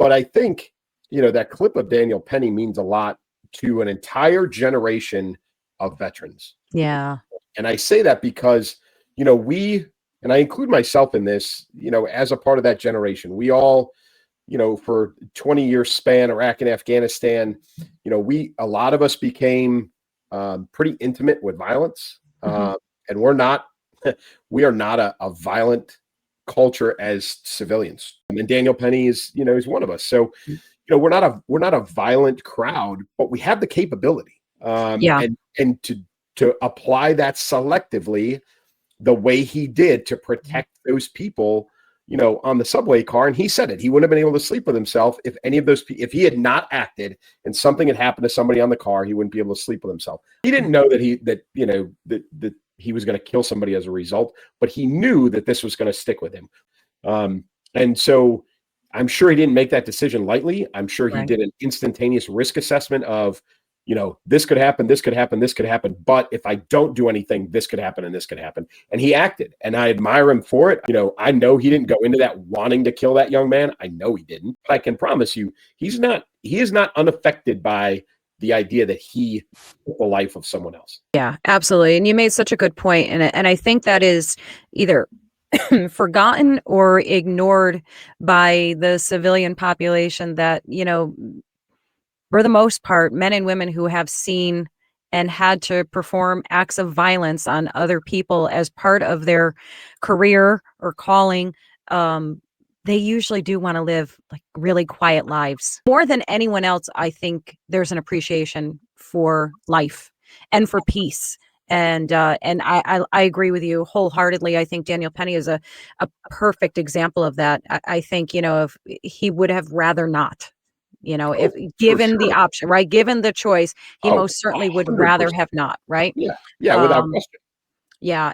But I think, that clip of Daniel Penny means a lot to an entire generation of veterans. Yeah. And I say that because, and I include myself in this, as a part of that generation, we all, for 20-year span, Iraq and Afghanistan, a lot of us became pretty intimate with violence. And we are not a violent culture as civilians. And Daniel Penny is one of us. So, we're not a violent crowd, but we have the capability. And to apply that selectively the way he did to protect those people, on the subway car. And he said it, he wouldn't have been able to sleep with himself if if he had not acted and something had happened to somebody on the car, he wouldn't be able to sleep with himself. He didn't know that he was going to kill somebody as a result, but he knew that this was going to stick with him. And so I'm sure he didn't make that decision lightly. I'm sure he did an instantaneous risk assessment of, this could happen, this could happen, this could happen. But if I don't do anything, this could happen and this could happen. And he acted, and I admire him for it. I know he didn't go into that wanting to kill that young man. I know he didn't. But I can promise you, he is not unaffected by the idea that he took the life of someone else. Yeah, absolutely. And you made such a good point. And I think that is either forgotten or ignored by the civilian population that, for the most part, men and women who have seen and had to perform acts of violence on other people as part of their career or calling, they usually do want to live like really quiet lives. More than anyone else, I think there's an appreciation for life and for peace. And I agree with you wholeheartedly. I think Daniel Penny is a perfect example of that. I think, if he would have rather not, if given the option, right? Given the choice, he most certainly would 100%. rather have not, right? Yeah, without question. Yeah.